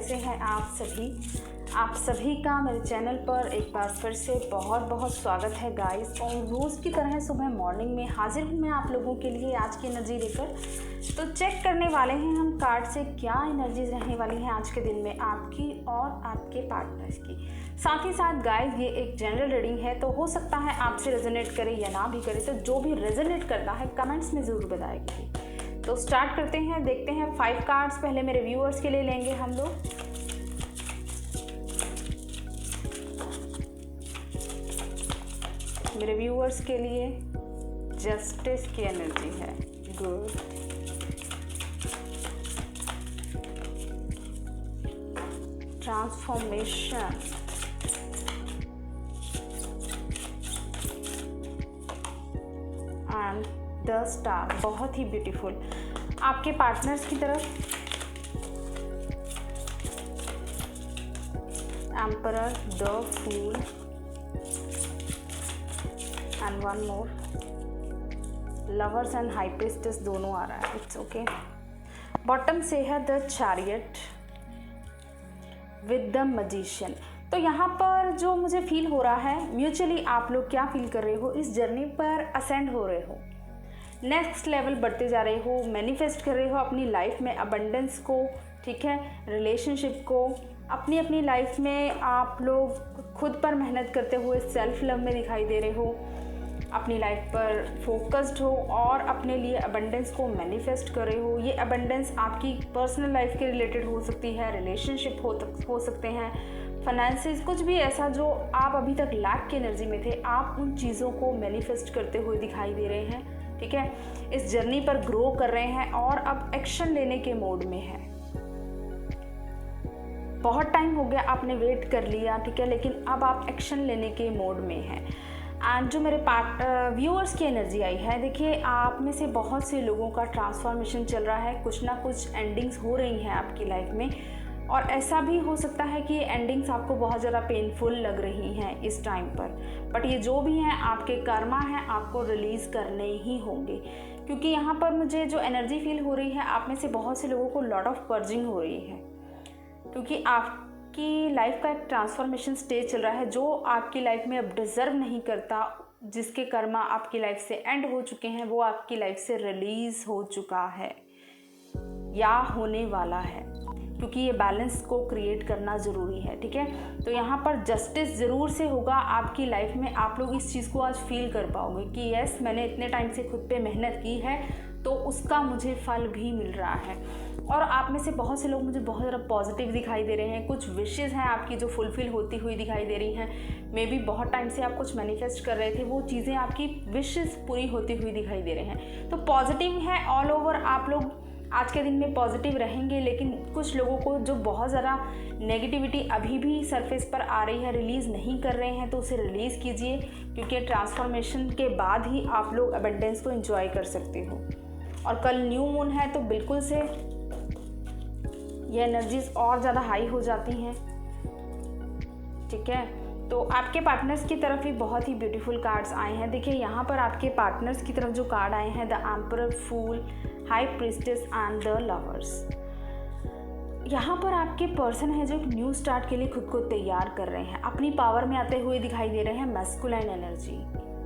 कैसे हैं आप सभी। आप सभी का मेरे चैनल पर एक बार फिर से बहुत बहुत स्वागत है गाइस। और रोज़ की तरह सुबह मॉर्निंग में हाजिर हूँ मैं आप लोगों के लिए आज की एनर्जी लेकर। तो चेक करने वाले हैं हम कार्ड से क्या एनर्जीज रहने वाली हैं आज के दिन में आपकी और आपके पार्टनर्स की। साथ ही साथ गाइस ये एक जनरल रीडिंग है, तो हो सकता है आपसे रेजोनेट करे या ना भी करे, तो जो भी रेजोनेट करता है कमेंट्स में ज़रूर बताएगी। तो स्टार्ट करते हैं, देखते हैं 5 कार्ड्स पहले मेरे व्यूअर्स के लिए लेंगे हम लोग। मेरे व्यूअर्स के लिए जस्टिस की एनर्जी है, good. Transformation, and the star, बहुत ही ब्यूटीफुल। आपके पार्टनर्स की तरफ emperor, the fool and one more, lovers and high priestess दोनों आ रहा है, इट्स ओके। बॉटम से है the chariot with the magician. तो यहाँ पर जो मुझे फील हो रहा है, म्यूचुअली आप लोग क्या फील कर रहे हो, इस जर्नी पर असेंड हो रहे हो, नेक्स्ट लेवल बढ़ते जा रहे हो, मैनिफेस्ट कर रहे हो अपनी लाइफ में अबंडेंस को, ठीक है, रिलेशनशिप को। अपनी अपनी लाइफ में आप लोग खुद पर मेहनत करते हुए सेल्फ लव में दिखाई दे रहे हो, अपनी लाइफ पर फोकस्ड हो और अपने लिए अबंडेंस को मैनिफेस्ट कर रहे हो। ये अबंडेंस आपकी पर्सनल लाइफ के रिलेटेड हो सकती है, रिलेशनशिप हो सकते हैं, फाइनेंसेस, कुछ भी ऐसा जो आप अभी तक लैक की एनर्जी में थे, आप उन चीज़ों को मैनिफेस्ट करते हुए दिखाई दे रहे हैं, ठीक है। इस जर्नी पर ग्रो कर रहे हैं और अब एक्शन लेने के मोड में है। बहुत टाइम हो गया आपने वेट कर लिया, ठीक है, लेकिन अब आप एक्शन लेने के मोड में हैं। एंड जो मेरे व्यूअर्स की एनर्जी आई है, देखिए आप में से बहुत से लोगों का ट्रांसफॉर्मेशन चल रहा है, कुछ ना कुछ एंडिंग्स हो रही हैं आपकी लाइफ में। और ऐसा भी हो सकता है कि ये एंडिंग्स आपको बहुत ज़्यादा पेनफुल लग रही हैं इस टाइम पर, बट ये जो भी हैं आपके कर्मा हैं, आपको रिलीज़ करने ही होंगे। क्योंकि यहाँ पर मुझे जो एनर्जी फील हो रही है, आप में से बहुत से लोगों को लॉट ऑफ पर्जिंग हो रही है, क्योंकि आपकी लाइफ का एक ट्रांसफॉर्मेशन स्टेज चल रहा है जो आपकी लाइफ में अब डिज़र्व नहीं करता। जिसके कर्मा आपकी लाइफ से एंड हो चुके हैं, वो आपकी लाइफ से रिलीज़ हो चुका है या होने वाला है, क्योंकि ये बैलेंस को क्रिएट करना ज़रूरी है, ठीक है। तो यहाँ पर जस्टिस ज़रूर से होगा आपकी लाइफ में। आप लोग इस चीज़ को आज फील कर पाओगे कि यस, मैंने इतने टाइम से खुद पे मेहनत की है, तो उसका मुझे फल भी मिल रहा है। और आप में से बहुत से लोग मुझे बहुत ज़्यादा पॉजिटिव दिखाई दे रहे हैं। कुछ विशेस हैं आपकी जो फुलफ़िल होती हुई दिखाई दे रही हैं। मे बी बहुत टाइम से आप कुछ मैनिफेस्ट कर रहे थे, वो चीज़ें आपकी विशेस पूरी होती हुई दिखाई दे रहे हैं। तो पॉजिटिव है ऑल ओवर, आप लोग आज के दिन में पॉजिटिव रहेंगे। लेकिन कुछ लोगों को जो बहुत ज़्यादा नेगेटिविटी अभी भी सरफेस पर आ रही है, रिलीज़ नहीं कर रहे हैं, तो उसे रिलीज़ कीजिए, क्योंकि ट्रांसफॉर्मेशन के बाद ही आप लोग अबंडेंस को एंजॉय कर सकते हो। और कल न्यू मून है, तो बिल्कुल से ये एनर्जीज और ज़्यादा हाई हो जाती हैं, ठीक है। तो आपके पार्टनर्स की तरफ भी बहुत ही ब्यूटीफुल कार्ड्स आए हैं। देखिए यहाँ पर आपके पार्टनर्स की तरफ जो कार्ड आए हैं, the emperor, fool, high priestess and the lovers. यहाँ पर आपके पर्सन है जो एक न्यू स्टार्ट के लिए खुद को तैयार कर रहे हैं, अपनी पावर में आते हुए दिखाई दे रहे हैं। मैस्कुलाइन एनर्जी,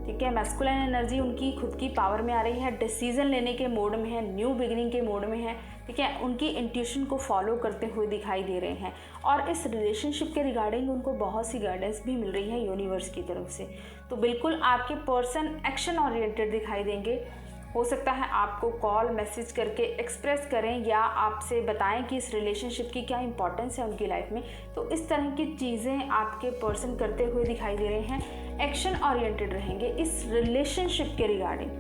ठीक है, मैस्कुलाइन एनर्जी उनकी खुद की पावर में आ रही है, डिसीजन लेने के मोड में है, न्यू बिगिनिंग के मोड में है, ठीक है। उनकी इंट्यूशन को फॉलो करते हुए दिखाई दे रहे हैं। और इस रिलेशनशिप के रिगार्डिंग उनको बहुत सी गाइडेंस भी मिल रही है यूनिवर्स की तरफ से। तो बिल्कुल आपके पर्सन एक्शन ओरिएंटेड दिखाई देंगे। हो सकता है आपको कॉल मैसेज करके एक्सप्रेस करें या आपसे बताएं कि इस रिलेशनशिप की क्या इंपॉर्टेंस है उनकी लाइफ में। तो इस तरह की चीज़ें आपके पर्सन करते हुए दिखाई दे रहे हैं। एक्शन ओरिएंटेड रहेंगे इस रिलेशनशिप के रिगार्डिंग,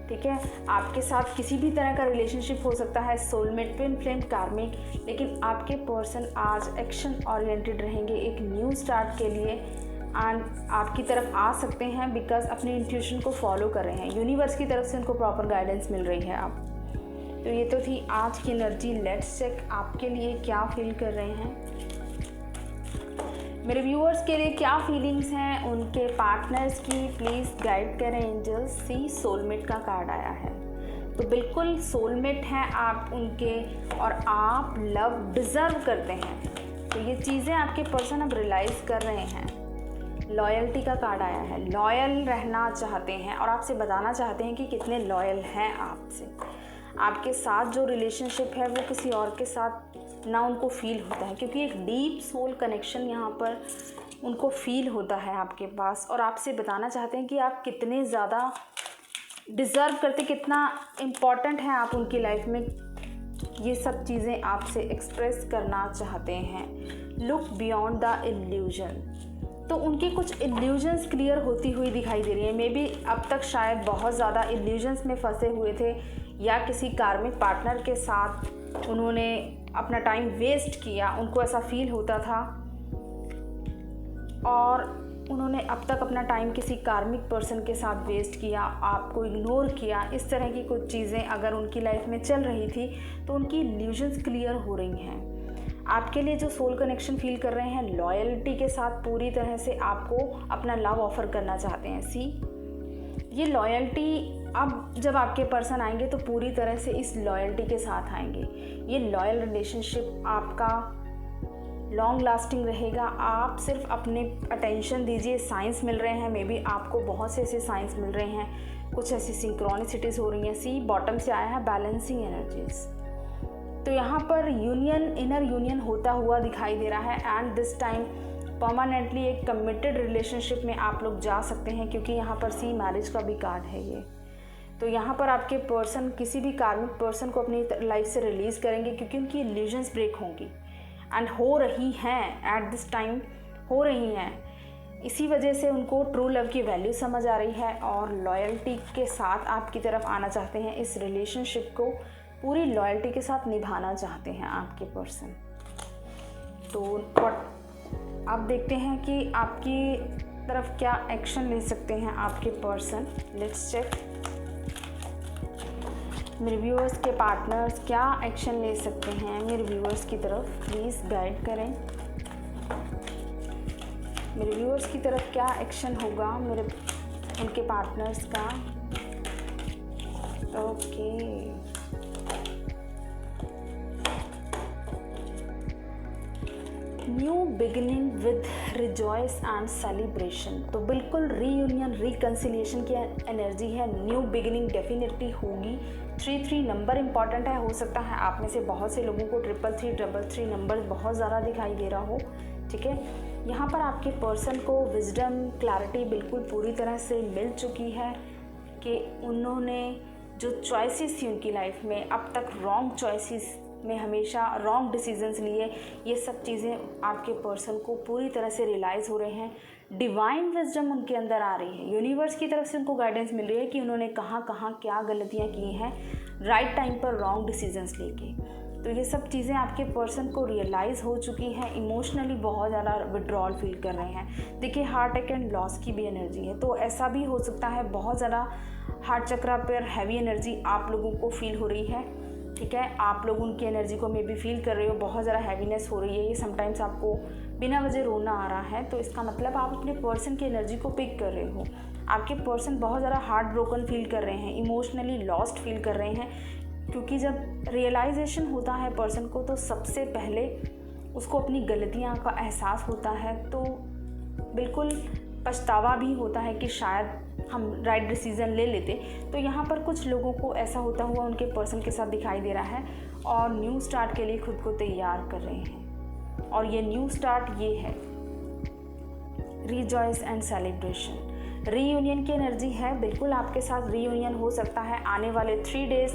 ठीक है। आपके साथ किसी भी तरह का रिलेशनशिप हो सकता है, सोलमेट, ट्विन फ्लेम, कार्मिक, लेकिन आपके पर्सन आज एक्शन ओरिएंटेड रहेंगे एक न्यू स्टार्ट के लिए। एंड आपकी तरफ आ सकते हैं बिकॉज अपनी इंट्यूशन को फॉलो कर रहे हैं, यूनिवर्स की तरफ से उनको प्रॉपर गाइडेंस मिल रही है। आप तो ये तो थी आज की एनर्जी। लेट्स चेक आपके लिए क्या फील कर रहे हैं, मेरे व्यूअर्स के लिए क्या फीलिंग्स हैं उनके पार्टनर्स की। प्लीज़ गाइड करें एंजल्स। सी सोलमेट का कार्ड आया है, तो बिल्कुल सोलमेट हैं आप उनके और आप लव डिज़र्व करते हैं। तो ये चीज़ें आपके पर्सन अब रियलाइज़ कर रहे हैं। लॉयल्टी का कार्ड आया है, लॉयल रहना चाहते हैं और आपसे बताना चाहते हैं कि कितने लॉयल हैं आपसे। आपके साथ जो रिलेशनशिप है वो किसी और के साथ ना उनको फील होता है, क्योंकि एक डीप सोल कनेक्शन यहाँ पर उनको फील होता है आपके पास, और आपसे बताना चाहते हैं कि आप कितने ज़्यादा डिज़र्व करते, कितना इम्पॉर्टेंट है आप उनकी लाइफ में। ये सब चीज़ें आपसे एक्सप्रेस करना चाहते हैं। लुक बियॉन्ड द इल्यूजन, तो उनके कुछ इल्यूजन्स क्लियर होती हुई दिखाई दे रही है। मे बी अब तक शायद बहुत ज़्यादा इल्यूजन्स में फंसे हुए थे, या किसी कार्मिक पार्टनर के साथ उन्होंने अपना टाइम वेस्ट किया, उनको ऐसा फील होता था, और उन्होंने अब तक अपना टाइम किसी कार्मिक पर्सन के साथ वेस्ट किया, आपको इग्नोर किया। इस तरह की कुछ चीज़ें अगर उनकी लाइफ में चल रही थी तो उनकी इल्यूजन्स क्लियर हो रही हैं। आपके लिए जो सोल कनेक्शन फील कर रहे हैं, लॉयल्टी के साथ पूरी तरह से आपको अपना लव ऑफर करना चाहते हैं। सी, ये लॉयल्टी अब जब आपके पर्सन आएंगे तो पूरी तरह से इस लॉयल्टी के साथ आएंगे। ये लॉयल रिलेशनशिप आपका लॉन्ग लास्टिंग रहेगा। आप सिर्फ अपने अटेंशन दीजिए। साइंस मिल रहे हैं, मे बी आपको बहुत से ऐसे साइंस मिल रहे हैं, कुछ ऐसी सिंक्रोनिसिटीज़ हो रही हैं। सी, बॉटम से आया है बैलेंसिंग एनर्जीज, तो यहाँ पर यूनियन, इनर यूनियन होता हुआ दिखाई दे रहा है। एंड दिस टाइम परमानेंटली एक कमिटेड रिलेशनशिप में आप लोग जा सकते हैं, क्योंकि यहाँ पर सी, मैरिज का भी कार्ड है ये। तो यहाँ पर आपके पर्सन किसी भी कार्मिक पर्सन को अपनी लाइफ से रिलीज़ करेंगे, क्योंकि उनकी इल्यूजन्स ब्रेक होंगी एंड हो रही हैं, एट दिस टाइम हो रही हैं। इसी वजह से उनको ट्रू लव की वैल्यू समझ आ रही है और लॉयल्टी के साथ आपकी तरफ आना चाहते हैं। इस रिलेशनशिप को पूरी लॉयल्टी के साथ निभाना चाहते हैं आपके पर्सन। तो अब देखते हैं कि आपकी तरफ क्या एक्शन ले सकते हैं आपके पर्सन। Let's check. मेरे व्यूअर्स के पार्टनर्स क्या एक्शन ले सकते हैं मेरे व्यूअर्स की तरफ, प्लीज़ गाइड करें। मेरे व्यूअर्स की तरफ क्या एक्शन होगा मेरे उनके पार्टनर्स का। Okay, new beginning with rejoice and celebration, तो बिल्कुल रीयूनियन, रिकन्सिलिएशन की एनर्जी है। न्यू बिगिनिंग डेफिनेटली होगी। 33 नंबर इंपॉर्टेंट है। हो सकता है आप में से बहुत से लोगों को 333 नंबर बहुत ज़्यादा दिखाई दे रहा हो। ठीक है, यहाँ पर आपके पर्सन को विजडम, क्लैरिटी बिल्कुल पूरी तरह से मिल चुकी है कि उन्होंने जो चॉइसेस थी उनकी लाइफ में, अब तक रॉन्ग चॉइसेस में हमेशा रॉन्ग डिसीजंस लिए, ये सब चीज़ें आपके पर्सन को पूरी तरह से रियलाइज़ हो रहे हैं। डिवाइन विजडम उनके अंदर आ रही है। यूनिवर्स की तरफ से उनको गाइडेंस मिल रही है कि उन्होंने कहाँ कहाँ क्या गलतियाँ की हैं राइट टाइम पर रॉन्ग डिसीजंस लेके। तो ये सब चीज़ें आपके पर्सन को रियलाइज़ हो चुकी हैं। इमोशनली बहुत ज़्यादा विड्रॉल फील कर रहे हैं। देखिए, हार्ट अटैक एंड लॉस की भी एनर्जी है, तो ऐसा भी हो सकता है बहुत ज़्यादा हार्ट चक्रा पर हैवी एनर्जी आप लोगों को फील हो रही है। ठीक है, आप लोग उनकी एनर्जी को मे बी फील कर रहे हो, बहुत ज़्यादा हैवीनेस हो रही है। ये समटाइम्स आपको बिना वजह रोना आ रहा है, तो इसका मतलब आप अपने पर्सन की एनर्जी को पिक कर रहे हो। आपके पर्सन बहुत ज़्यादा हार्ट ब्रोकन फील कर रहे हैं, इमोशनली लॉस्ट फील कर रहे हैं, क्योंकि जब रियलाइजेशन होता है पर्सन को तो सबसे पहले उसको अपनी गलतियाँ का एहसास होता है, तो बिल्कुल पछतावा भी होता है कि शायद हम राइट डिसीज़न ले लेते। तो यहाँ पर कुछ लोगों को ऐसा होता हुआ उनके पर्सन के साथ दिखाई दे रहा है और न्यू स्टार्ट के लिए खुद को तैयार कर रहे हैं। और ये न्यू स्टार्ट ये है रिजॉइस एंड सेलिब्रेशन। रीयूनियन की एनर्जी है, बिल्कुल आपके साथ रीयूनियन हो सकता है आने वाले 3 डेज़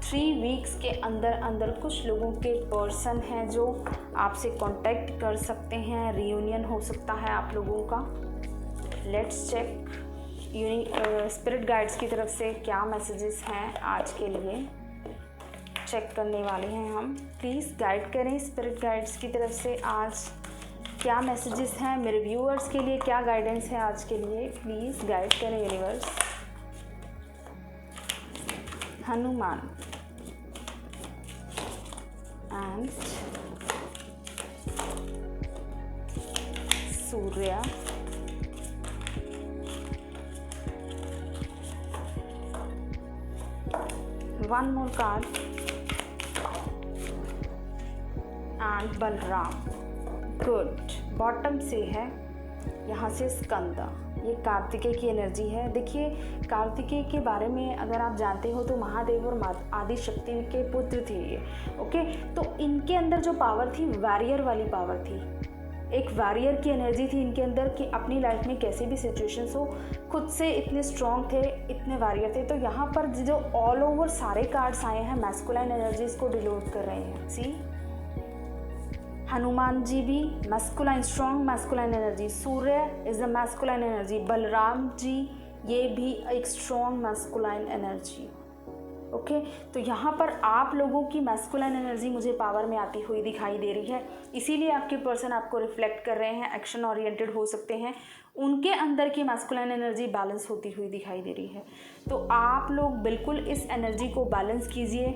3 वीक्स के अंदर अंदर। कुछ लोगों के पर्सन हैं जो आपसे कांटेक्ट कर सकते हैं, रीयूनियन हो सकता है आप लोगों का। लेट्स चेक स्पिरिट गाइड्स की तरफ से क्या मैसेजेस हैं आज के लिए, चेक करने वाले हैं हम। प्लीज़ गाइड करें स्पिरिट गाइड्स की तरफ से आज क्या मैसेजेस हैं मेरे व्यूअर्स के लिए, क्या गाइडेंस है आज के लिए, प्लीज़ गाइड करें universe. Hanuman and Surya, one more card and Balram। Good. Bottom से है, यहाँ से स्कंदा, ये कार्तिकेय की एनर्जी है। देखिए कार्तिकेय के बारे में अगर आप जानते हो तो महादेव और आदि शक्ति के पुत्र थे ये। ओके, तो इनके अंदर जो पावर थी वॉरियर वाली पावर थी, एक वॉरियर की एनर्जी थी इनके अंदर कि अपनी लाइफ में कैसे भी सिचुएशंस हो खुद से इतने स्ट्रॉन्ग थे, इतने वॉरियर थे। तो यहाँ पर जो ऑल ओवर सारे कार्ड्स आए हैं मैस्कुलाइन एनर्जीज को डिनोट कर रहे हैं। सी हनुमान जी भी masculine, strong masculine energy, Surya is a masculine energy, Balram ji ये भी एक स्ट्रॉन्ग मैस्कुलाइन एनर्जी। ओके, तो यहाँ पर आप लोगों की मैस्कुलाइन एनर्जी मुझे पावर में आती हुई दिखाई दे रही है, इसीलिए आपके पर्सन आपको रिफ्लेक्ट कर रहे हैं, एक्शन ओरिएंटेड हो सकते हैं, उनके अंदर की मैस्कुलाइन एनर्जी बैलेंस होती हुई दिखाई दे रही है। तो आप लोग बिल्कुल इस एनर्जी को बैलेंस कीजिए,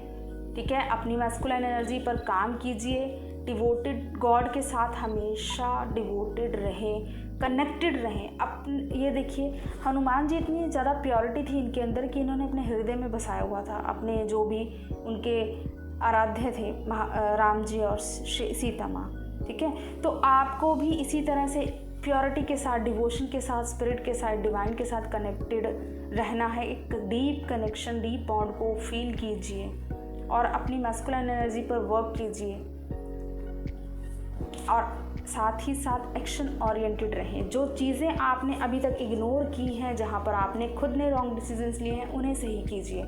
ठीक है, अपनी मैस्कुलाइन एनर्जी पर काम कीजिए, डिवोटेड गॉड के साथ हमेशा डिवोटेड रहें, कनेक्टेड रहें। ये देखिए हनुमान जी इतनी ज़्यादा प्योरिटी थी इनके अंदर कि इन्होंने अपने हृदय में बसाया हुआ था अपने जो भी उनके आराध्य थे राम जी और सीता माँ, ठीक है। तो आपको भी इसी तरह से प्योरिटी के साथ, डिवोशन के साथ, स्पिरिट के साथ, डिवाइन के साथ कनेक्टेड रहना है। एक डीप कनेक्शन, डीप बॉन्ड को फील कीजिए और अपनी मैस्कुलाइन एनर्जी पर वर्क कीजिए और साथ ही साथ एक्शन ओरिएंटेड रहें। जो चीज़ें आपने अभी तक इग्नोर की हैं, जहाँ पर आपने खुद ने रॉन्ग डिसीजंस लिए हैं, उन्हें सही कीजिए।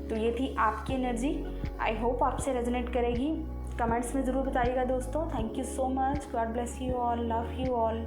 तो ये थी आपकी एनर्जी, आई होप आपसे रेजोनेट करेगी। कमेंट्स में ज़रूर बताइएगा दोस्तों। Thank you so much, God bless you all, love you all.